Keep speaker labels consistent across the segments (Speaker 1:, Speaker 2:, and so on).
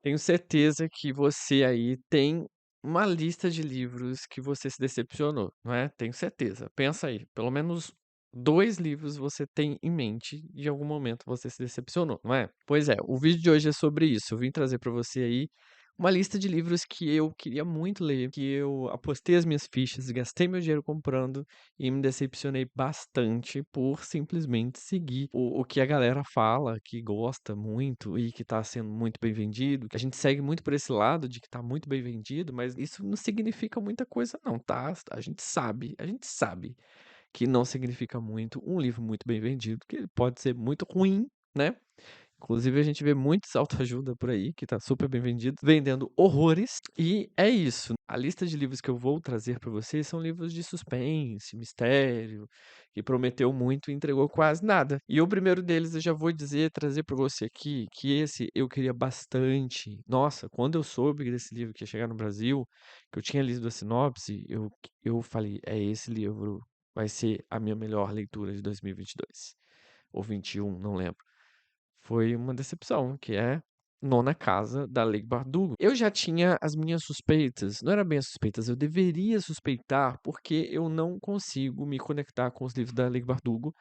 Speaker 1: Tenho certeza que você aí tem uma lista de livros que você se decepcionou, não é? Tenho certeza. Pensa aí, pelo menos 2 livros você tem em mente, de algum momento você se decepcionou, não é? Pois é, o vídeo de hoje é sobre isso. Eu vim trazer para você aí uma lista de livros que eu queria muito ler, que eu apostei as minhas fichas, gastei meu dinheiro comprando e me decepcionei bastante por simplesmente seguir o que a galera fala, que gosta muito e que tá sendo muito bem vendido. A gente segue muito por esse lado de que tá muito bem vendido, mas isso não significa muita coisa não, tá? A gente sabe que não significa muito um livro muito bem vendido, que ele pode ser muito ruim, né? Inclusive, a gente vê muitos autoajuda por aí, que tá super bem vendido, vendendo horrores. E é isso. A lista de livros que eu vou trazer para vocês são livros de suspense, mistério, que prometeu muito e entregou quase nada. E o primeiro deles eu já vou dizer, trazer para você aqui, que esse eu queria bastante. Nossa, quando eu soube desse livro que ia chegar no Brasil, que eu tinha lido a sinopse, eu falei, é esse livro, vai ser a minha melhor leitura de 2022. Ou 21, não lembro. Foi uma decepção, que é Nona Casa, da Leigh Bardugo. Eu já tinha as minhas suspeitas, não era bem as suspeitas, eu deveria suspeitar, porque eu não consigo me conectar com os livros da Leigh Bardugo.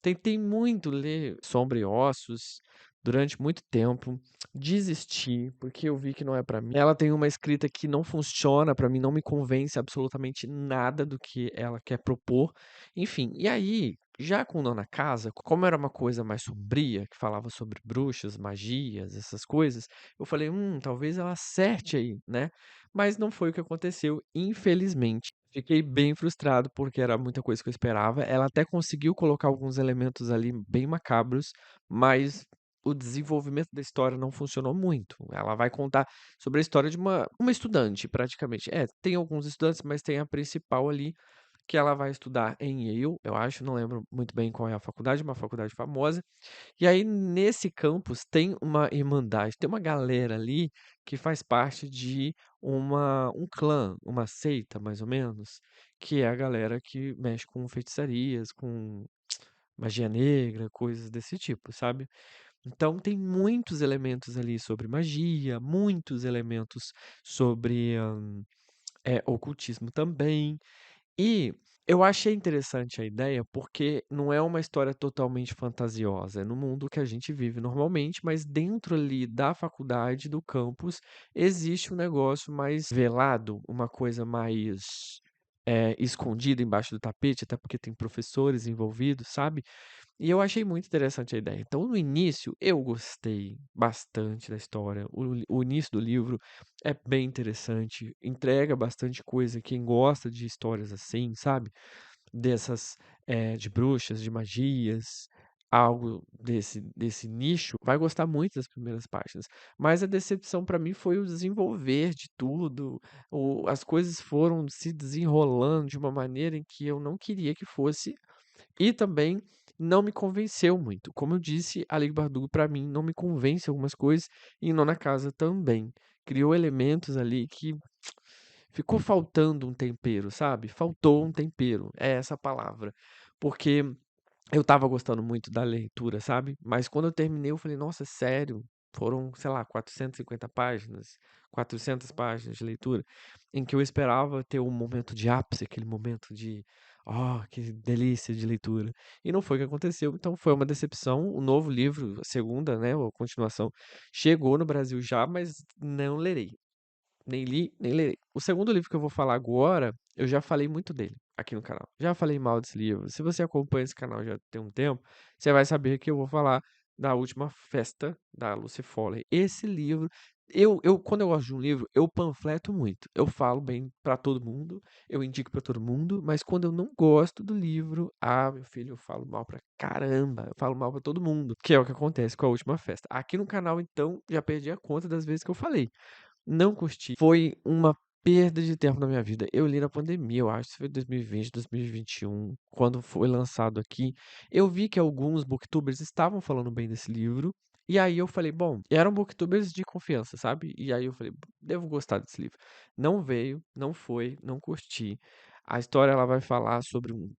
Speaker 1: Tentei muito ler Sombra e Ossos durante muito tempo, desisti, porque eu vi que não é pra mim. Ela tem uma escrita que não funciona pra mim, não me convence absolutamente nada do que ela quer propor. Enfim, e aí, já com Nona Casa, como era uma coisa mais sombria, que falava sobre bruxas, magias, essas coisas, eu falei, talvez ela acerte aí, né? Mas não foi o que aconteceu, infelizmente. Fiquei bem frustrado, porque era muita coisa que eu esperava. Ela até conseguiu colocar alguns elementos ali bem macabros, mas o desenvolvimento da história não funcionou muito. Ela vai contar sobre a história de uma estudante, praticamente. É, tem alguns estudantes, mas tem a principal ali, que ela vai estudar em Yale, eu acho, não lembro muito bem qual é a faculdade, uma faculdade famosa. E aí, nesse campus, tem uma irmandade, tem uma galera ali que faz parte de um clã, uma seita, mais ou menos, que é a galera que mexe com feitiçarias, com magia negra, coisas desse tipo, sabe? Então, tem muitos elementos ali sobre magia, muitos elementos sobre ocultismo também. E eu achei interessante a ideia, porque não é uma história totalmente fantasiosa, é no mundo que a gente vive normalmente, mas dentro ali da faculdade, do campus, existe um negócio mais velado, uma coisa mais escondida embaixo do tapete, até porque tem professores envolvidos, sabe? E eu achei muito interessante a ideia. Então, no início, eu gostei bastante da história. O início do livro é bem interessante, entrega bastante coisa. Quem gosta de histórias assim, sabe? Dessas, de bruxas, de magias, algo desse nicho, vai gostar muito das primeiras páginas. Mas a decepção para mim foi o desenvolver de tudo. As coisas foram se desenrolando de uma maneira em que eu não queria que fosse e também não me convenceu muito. Como eu disse, a Liga Bardugo pra mim não me convence algumas coisas e Nona Casa também. Criou elementos ali que ficou faltando um tempero, sabe? Faltou um tempero, é essa a palavra. Porque eu estava gostando muito da leitura, sabe? Mas quando eu terminei, eu falei, nossa, sério? Foram, sei lá, 450 páginas, 400 páginas de leitura, em que eu esperava ter um momento de ápice, aquele momento de, que delícia de leitura. E não foi o que aconteceu, então foi uma decepção. O novo livro, a segunda, né, a continuação, chegou no Brasil já, mas não lerei. Nem li, nem lerei. O segundo livro que eu vou falar agora, eu já falei muito dele aqui no canal. Já falei mal desse livro. Se você acompanha esse canal já tem um tempo, você vai saber que eu vou falar da Última Festa, da Lucy Foley. Esse livro, quando eu gosto de um livro, eu panfleto muito. Eu falo bem pra todo mundo, eu indico pra todo mundo, mas quando eu não gosto do livro, meu filho, eu falo mal pra caramba. Eu falo mal pra todo mundo, que é o que acontece com a Última Festa. Aqui no canal, então, já perdi a conta das vezes que eu falei. Não curti. Foi uma perda de tempo na minha vida. Eu li na pandemia, eu acho, se foi 2020, 2021, quando foi lançado aqui. Eu vi que alguns booktubers estavam falando bem desse livro. E aí eu falei, bom, eram booktubers de confiança, sabe? E aí eu falei, devo gostar desse livro. Não veio, não foi, não curti. A história ela vai falar sobre um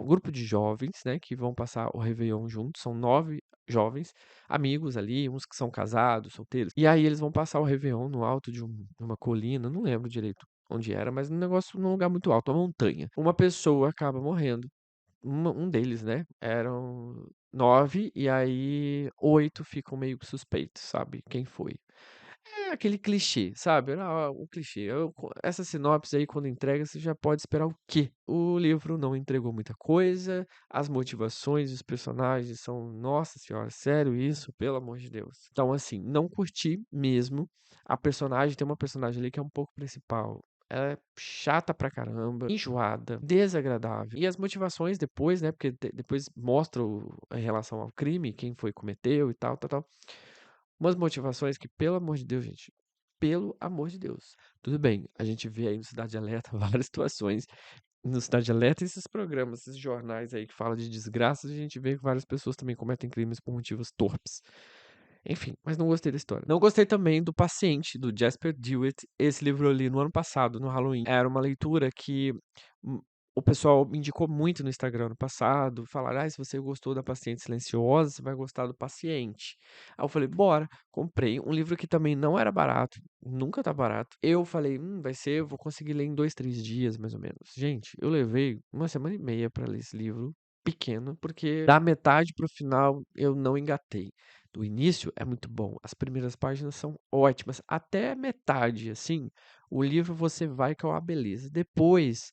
Speaker 1: grupo de jovens, né, que vão passar o Réveillon juntos. São 9 jovens, amigos ali, uns que são casados, solteiros. E aí eles vão passar o réveillon no alto de uma colina, não lembro direito onde era, mas um negócio num lugar muito alto, uma montanha. Uma pessoa acaba morrendo, um deles, né? Eram 9, e aí 8 ficam meio que suspeitos, sabe? Quem foi? É aquele clichê, sabe? Era o clichê. Essa sinopse aí, quando entrega, você já pode esperar o quê? O livro não entregou muita coisa, as motivações dos personagens são, nossa senhora, sério isso? Pelo amor de Deus. Então, assim, não curti mesmo. A personagem, tem uma personagem ali que é um pouco principal. Ela é chata pra caramba, enjoada, desagradável. E as motivações depois, né? Porque depois mostra em relação ao crime, quem foi que cometeu e tal, tal, tal. Umas motivações que, pelo amor de Deus, gente, pelo amor de Deus. Tudo bem, a gente vê aí no Cidade Alerta várias situações. No Cidade Alerta, esses programas, esses jornais aí que falam de desgraças, a gente vê que várias pessoas também cometem crimes por motivos torpes. Enfim, mas não gostei da história. Não gostei também do Paciente, do Jasper Dewitt. Esse livro eu li no ano passado, no Halloween. Era uma leitura que hum, o pessoal me indicou muito no Instagram no passado. Falaram, se você gostou da Paciente Silenciosa, você vai gostar do Paciente. Aí eu falei, bora. Comprei um livro que também não era barato. Nunca tá barato. Eu falei, vai ser, eu vou conseguir ler em 2, 3 dias, mais ou menos. Gente, eu levei uma semana e meia pra ler esse livro. Pequeno, porque da metade pro final eu não engatei. Do início é muito bom, as primeiras páginas são ótimas, até metade, assim, o livro você vai que é uma beleza. Depois,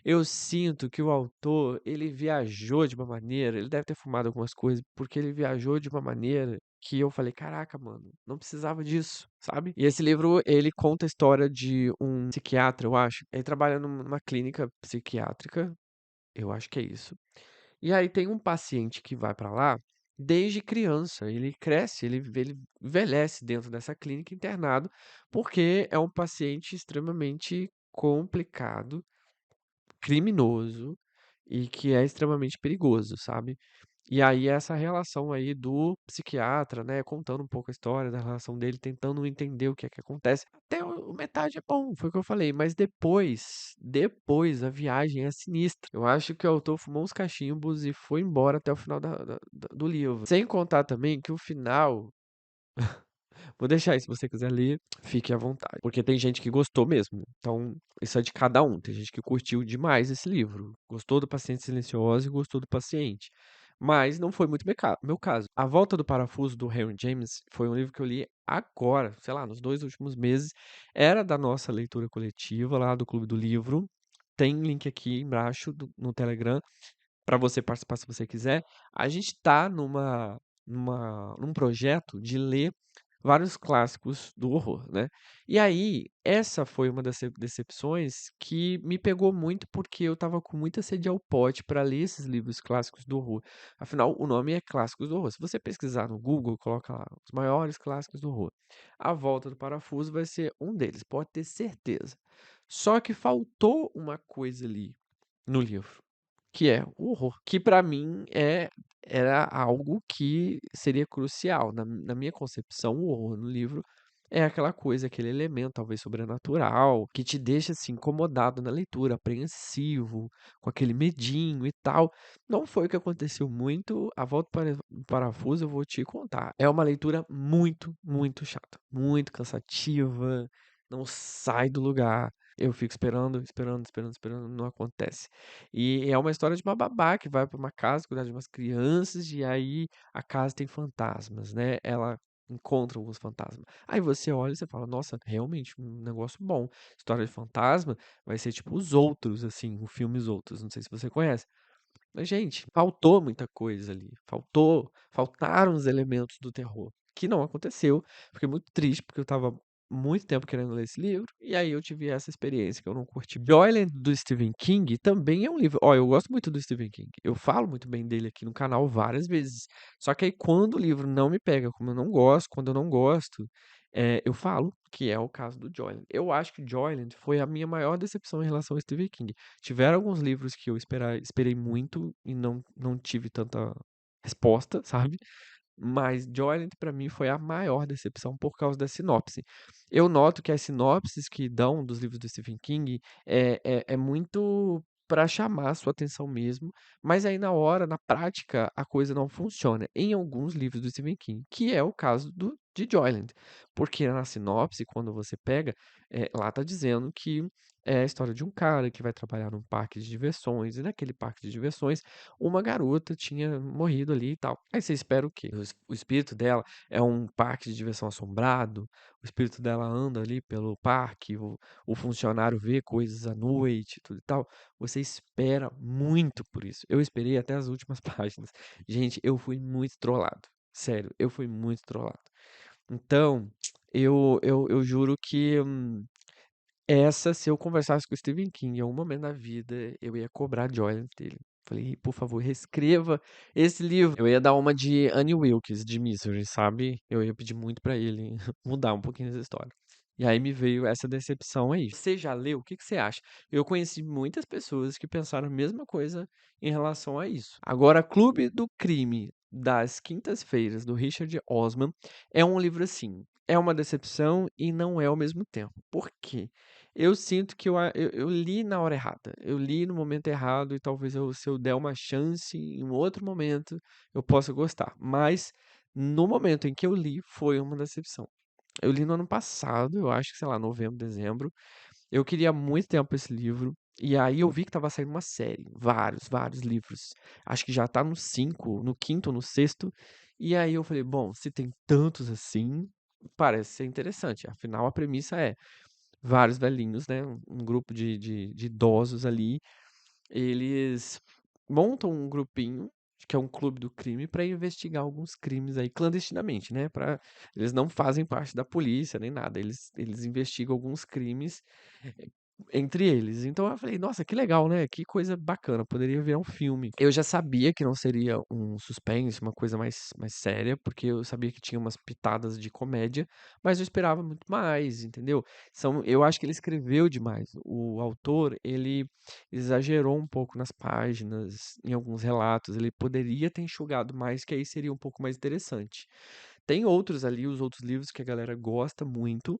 Speaker 1: eu sinto que o autor, ele viajou de uma maneira, ele deve ter fumado algumas coisas, porque ele viajou de uma maneira que eu falei, caraca, mano, não precisava disso, sabe? E esse livro, ele conta a história de um psiquiatra, eu acho. Ele trabalha numa clínica psiquiátrica, eu acho que é isso. E aí tem um paciente que vai para lá desde criança. Ele cresce, ele envelhece dentro dessa clínica internado, porque é um paciente extremamente complicado, criminoso e que é extremamente perigoso, sabe? E aí essa relação aí do psiquiatra, né, contando um pouco a história da relação dele, tentando entender o que é que acontece. Até o metade é bom, foi o que eu falei, mas depois a viagem é sinistra. Eu acho que o autor fumou uns cachimbos e foi embora até o final do livro. Sem contar também que o final, vou deixar aí, se você quiser ler, fique à vontade. Porque tem gente que gostou mesmo. Então, isso é de cada um. Tem gente que curtiu demais esse livro. Gostou do Paciente Silencioso e gostou do Paciente. Mas não foi muito meu caso. A Volta do Parafuso, do Henry James, foi um livro que eu li agora, sei lá, nos 2 últimos meses. Era da nossa leitura coletiva lá do Clube do Livro. Tem link aqui embaixo no Telegram para você participar se você quiser. A gente tá num projeto de ler vários clássicos do horror, né? E aí, essa foi uma das decepções que me pegou muito porque eu tava com muita sede ao pote para ler esses livros clássicos do horror. Afinal, o nome é Clássicos do Horror. Se você pesquisar no Google, coloca lá os maiores clássicos do horror. A Volta do Parafuso vai ser um deles, pode ter certeza. Só que faltou uma coisa ali no livro, que é o horror, que para mim era algo que seria crucial. Na minha concepção, o horror no livro é aquela coisa, aquele elemento, talvez sobrenatural, que te deixa assim incomodado na leitura, apreensivo, com aquele medinho e tal. Não foi o que aconteceu muito. A Volta para o Parafuso, eu vou te contar. É uma leitura muito, muito chata, muito cansativa, não sai do lugar. Eu fico esperando, esperando, esperando, esperando, não acontece. E é uma história de uma babá que vai para uma casa cuidar de umas crianças e aí a casa tem fantasmas, né? Ela encontra alguns fantasmas. Aí você olha e você fala, nossa, realmente um negócio bom. História de fantasma vai ser tipo Os Outros, assim, o filme Os Outros. Não sei se você conhece. Mas, gente, faltou muita coisa ali. Faltaram os elementos do terror, que não aconteceu. Fiquei muito triste porque eu tava muito tempo querendo ler esse livro e aí eu tive essa experiência que eu não curti. Joyland do Stephen King também é um livro. Ó, eu gosto muito do Stephen King. Eu falo muito bem dele aqui no canal várias vezes. Só que aí quando o livro não me pega, como eu não gosto, quando eu não gosto, eu falo que é o caso do Joyland. Eu acho que Joyland foi a minha maior decepção em relação ao Stephen King. Tiveram alguns livros que eu esperei muito e não tive tanta resposta, sabe? Mas Joyland pra mim foi a maior decepção por causa da sinopse. Eu noto que as sinopses que dão dos livros do Stephen King é muito pra chamar a sua atenção mesmo, mas aí na hora, na prática, a coisa não funciona, em alguns livros do Stephen King, que é o caso de Joyland. Porque na sinopse, quando você pega, lá tá dizendo que é a história de um cara que vai trabalhar num parque de diversões, e naquele parque de diversões, uma garota tinha morrido ali e tal. Aí você espera o quê? O espírito dela é um parque de diversão assombrado, o espírito dela anda ali pelo parque, o funcionário vê coisas à noite, tudo e tal. Você espera muito por isso. Eu esperei até as últimas páginas. Gente, eu fui muito trollado. Sério, eu fui muito trollado. Então, eu juro que essa, se eu conversasse com o Stephen King em algum momento da vida, eu ia cobrar Joyland dele. Falei, por favor, reescreva esse livro. Eu ia dar uma de Annie Wilkes, de Misery, sabe? Eu ia pedir muito pra ele mudar um pouquinho essa história. E aí me veio essa decepção aí. Você já leu? O que que você acha? Eu conheci muitas pessoas que pensaram a mesma coisa em relação a isso. Agora, Clube do Crime das Quintas-Feiras, do Richard Osman, é um livro assim. É uma decepção e não é ao mesmo tempo. Por quê? Eu sinto que eu li na hora errada. Eu li no momento errado e talvez se eu der uma chance em um outro momento, eu possa gostar. Mas no momento em que eu li, foi uma decepção. Eu li no ano passado, eu acho que, sei lá, novembro, dezembro. Eu queria há muito tempo esse livro. E aí eu vi que tava saindo uma série. Vários livros. Acho que já tá no 5, no quinto ou no sexto. E aí eu falei, bom, se tem tantos assim, parece ser interessante. Afinal, a premissa é vários velhinhos, né? Um grupo de idosos ali. Eles montam um grupinho, que é um clube do crime, para investigar alguns crimes aí clandestinamente, né? Eles não fazem parte da polícia nem nada. Eles investigam alguns crimes entre eles. Então eu falei, nossa, que legal, né? Que coisa bacana, poderia virar um filme. Eu já sabia que não seria um suspense, uma coisa mais séria, porque eu sabia que tinha umas pitadas de comédia, mas eu esperava muito mais, entendeu? Eu acho que ele escreveu demais. O autor, ele exagerou um pouco nas páginas, em alguns relatos. Ele poderia ter enxugado mais, que aí seria um pouco mais interessante. Tem outros ali, os outros livros que a galera gosta muito,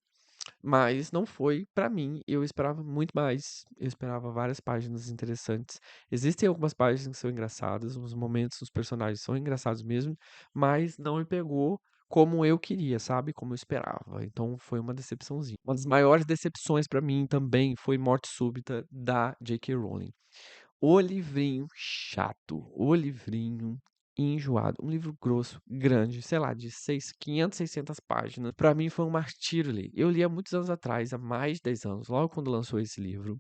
Speaker 1: mas não foi pra mim. Eu esperava muito mais. Eu esperava várias páginas interessantes. Existem algumas páginas que são engraçadas, os momentos dos personagens são engraçados mesmo, mas não me pegou como eu queria, sabe? Como eu esperava. Então foi uma decepçãozinha. Uma das maiores decepções pra mim também foi Morte Súbita da J.K. Rowling. O livrinho chato, o livrinho enjoado, um livro grosso, grande, sei lá, de 500, 600 páginas. Pra mim foi um martírio ler. Eu li há muitos anos atrás, há mais de 10 anos, logo quando lançou esse livro.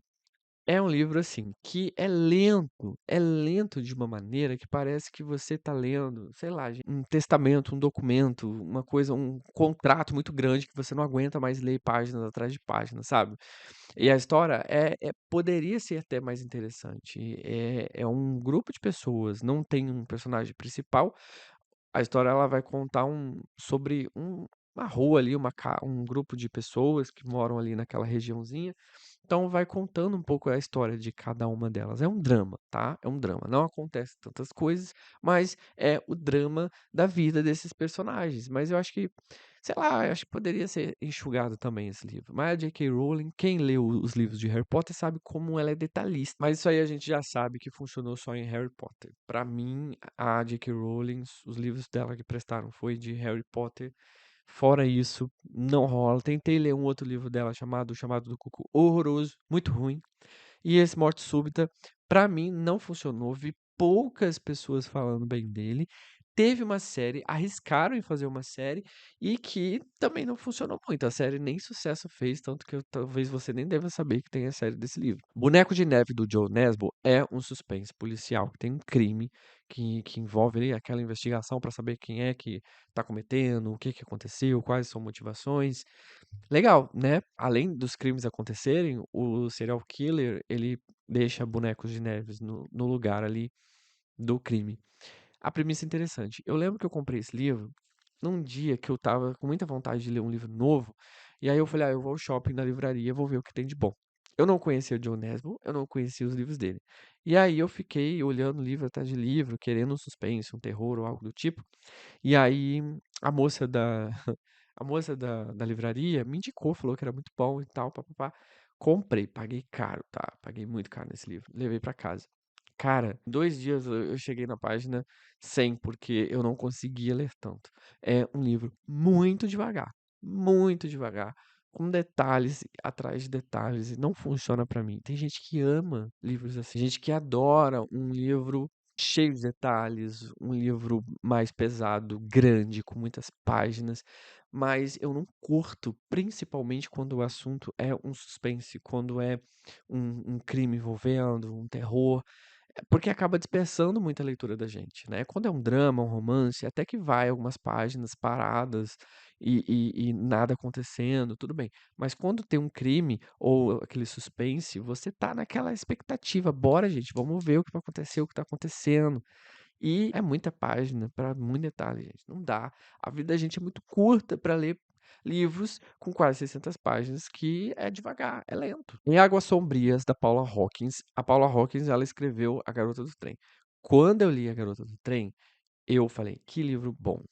Speaker 1: É um livro assim que é lento de uma maneira que parece que você tá lendo, sei lá, um testamento, um documento, uma coisa, um contrato muito grande que você não aguenta mais ler páginas atrás de páginas, sabe? E a história poderia ser até mais interessante. É um grupo de pessoas, não tem um personagem principal. A história ela vai contar sobre uma rua ali, um grupo de pessoas que moram ali naquela regiãozinha. Então vai contando um pouco a história de cada uma delas. É um drama, tá? É um drama. Não acontece tantas coisas, mas é o drama da vida desses personagens. Mas eu acho que, sei lá, eu acho que poderia ser enxugado também esse livro. Mas a J.K. Rowling, quem leu os livros de Harry Potter sabe como ela é detalhista. Mas isso aí a gente já sabe que funcionou só em Harry Potter. Pra mim, a J.K. Rowling, os livros dela que prestaram foi de Harry Potter. Fora isso, não rola. Tentei ler um outro livro dela chamado do Cuco, horroroso, muito ruim. E esse Morte Súbita, pra mim, não funcionou. Vi poucas pessoas falando bem dele. Teve uma série, arriscaram em fazer uma série e que também não funcionou muito. A série nem sucesso fez, tanto que talvez você nem deva saber que tem a série desse livro. Boneco de Neve do Joe Nesbo é um suspense policial, que tem um crime que envolve ali aquela investigação para saber quem é que tá cometendo, o que que aconteceu, quais são motivações. Legal, né? Além dos crimes acontecerem, o serial killer, ele deixa bonecos de neves no lugar ali do crime. A premissa é interessante. Eu lembro que eu comprei esse livro num dia que eu tava com muita vontade de ler um livro novo, e aí eu falei, eu vou ao shopping na livraria, vou ver o que tem de bom. Eu não conhecia o John Nesbo, eu não conhecia os livros dele. E aí eu fiquei olhando livro atrás de livro, querendo um suspense, um terror ou algo do tipo. E aí a moça da a moça da livraria me indicou, falou que era muito bom e tal, papapá. Comprei, paguei caro, tá? Paguei muito caro nesse livro. Levei pra casa. Cara, 2 dias eu cheguei na página 100, porque eu não conseguia ler tanto. É um livro muito devagar, com detalhes atrás de detalhes, e não funciona pra mim. Tem gente que ama livros assim, gente que adora um livro cheio de detalhes, um livro mais pesado, grande, com muitas páginas, mas eu não curto, principalmente quando o assunto é um suspense, quando é um crime envolvendo, um terror. Porque acaba dispersando muito a leitura da gente, né. Quando é um drama, um romance, até que vai algumas páginas paradas e nada acontecendo, tudo bem. Mas quando tem um crime ou aquele suspense, você tá naquela expectativa: "Bora gente, vamos ver o que vai acontecer, o que tá acontecendo". E é muita página para muito detalhe, gente, não dá. A vida da gente é muito curta para ler livros com quase 600 páginas, que é devagar, é lento. Em Águas Sombrias, da Paula Hawkins, a Paula Hawkins, ela escreveu A Garota do Trem. Quando eu li A Garota do Trem, eu falei: "Que livro bom".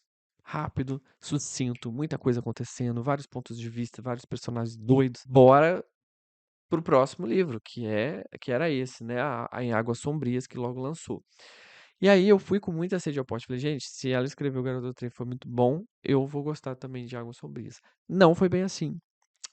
Speaker 1: Rápido, sucinto, muita coisa acontecendo, vários pontos de vista, vários personagens doidos. Bora pro próximo livro, que era esse, né, a Em Águas Sombrias, que logo lançou. E aí eu fui com muita sede ao pote, falei: "Gente, se ela escreveu O Garoto do Trem foi muito bom, eu vou gostar também de Águas Sombrias". Não foi bem assim,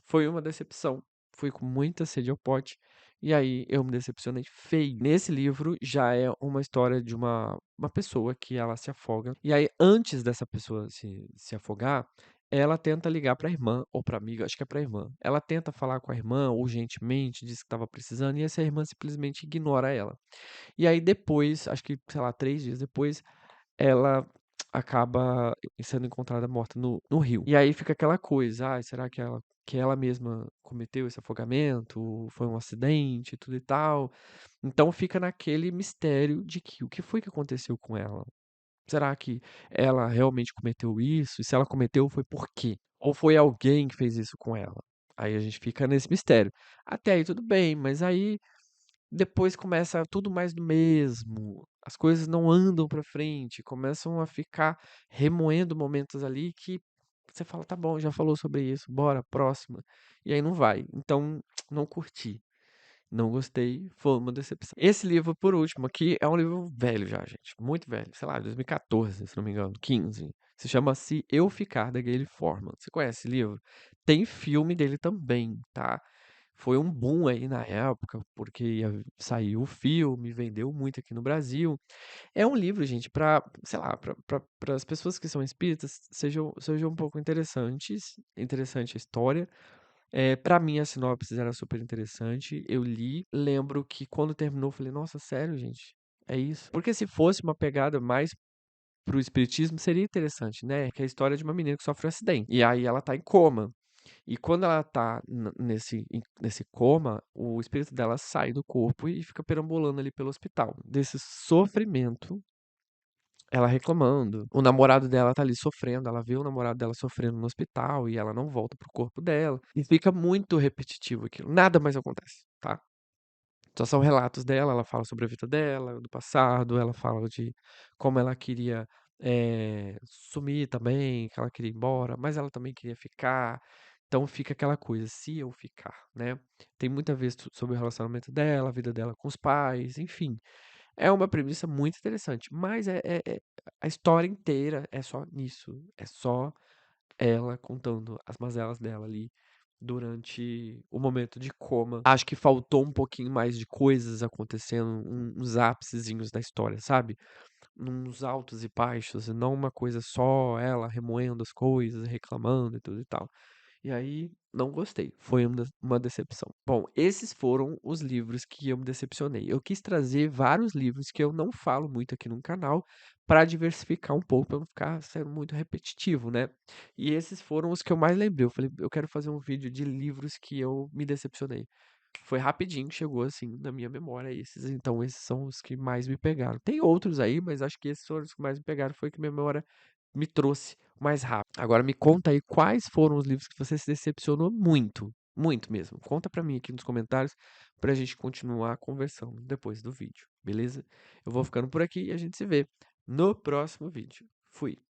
Speaker 1: foi uma decepção. Fui com muita sede ao pote, e aí eu me decepcionei feio. Nesse livro já é uma história de uma pessoa que ela se afoga, e aí antes dessa pessoa se afogar, ela tenta ligar pra irmã ou pra amiga, acho que é pra irmã. Ela tenta falar com a irmã urgentemente, diz que estava precisando, e essa irmã simplesmente ignora ela. E aí depois, acho que, sei lá, 3 dias depois, ela acaba sendo encontrada morta no rio. E aí fica aquela coisa: "Ai, será que ela mesma cometeu esse afogamento? Foi um acidente e tudo e tal?". Então fica naquele mistério de que o que foi que aconteceu com ela? Será que ela realmente cometeu isso? E se ela cometeu, foi por quê? Ou foi alguém que fez isso com ela? Aí a gente fica nesse mistério. Até aí tudo bem, mas aí depois começa tudo mais do mesmo, as coisas não andam pra frente, começam a ficar remoendo momentos ali que você fala: "Tá bom, já falou sobre isso, bora, próxima", e aí não vai. Então, não curti, não gostei, foi uma decepção. Esse livro, por último aqui, é um livro velho já, gente, muito velho, sei lá, 2014, se não me engano, 15. Se chama Se Eu Ficar, da Gayly Forman. Você conhece esse livro? Tem filme dele também, tá? Foi um boom aí na época, porque saiu o filme, vendeu muito aqui no Brasil. É um livro, gente, para, sei lá, para as pessoas que são espíritas, seja um pouco interessante a história. Para mim, a sinopse era super interessante. Eu li, lembro que quando terminou, eu falei: "Nossa, sério, gente? É isso?". Porque se fosse uma pegada mais pro espiritismo, seria interessante, né? Que é a história de uma menina que sofre um acidente. E aí ela tá em coma. E quando ela tá nesse coma, o espírito dela sai do corpo e fica perambulando ali pelo hospital. Desse sofrimento, ela reclamando. O namorado dela tá ali sofrendo, ela vê o namorado dela sofrendo no hospital e ela não volta pro corpo dela. E fica muito repetitivo aquilo. Nada mais acontece, tá? Só são relatos dela, ela fala sobre a vida dela, do passado, ela fala de como ela queria sumir também, que ela queria ir embora, mas ela também queria ficar. Então fica aquela coisa, se eu ficar, né? Tem muita vez sobre o relacionamento dela, a vida dela com os pais, enfim. É uma premissa muito interessante, mas a história inteira é só nisso, é só ela contando as mazelas dela ali durante o momento de coma. Acho que faltou um pouquinho mais de coisas acontecendo, uns ápicezinhos da história, sabe? Uns altos e baixos, e não uma coisa só ela remoendo as coisas, reclamando e tudo e tal. E aí, não gostei. Foi uma decepção. Bom, esses foram os livros que eu me decepcionei. Eu quis trazer vários livros que eu não falo muito aqui no canal para diversificar um pouco, para não ficar sendo muito repetitivo, né? E esses foram os que eu mais lembrei. Eu falei, eu quero fazer um vídeo de livros que eu me decepcionei. Foi rapidinho, chegou assim na minha memória esses. Então, esses são os que mais me pegaram. Tem outros aí, mas acho que esses foram os que mais me pegaram. Foi que minha memória me trouxe mais rápido. Agora me conta aí quais foram os livros que você se decepcionou muito, muito mesmo. Conta pra mim aqui nos comentários pra gente continuar conversando depois do vídeo, beleza? Eu vou ficando por aqui e a gente se vê no próximo vídeo. Fui.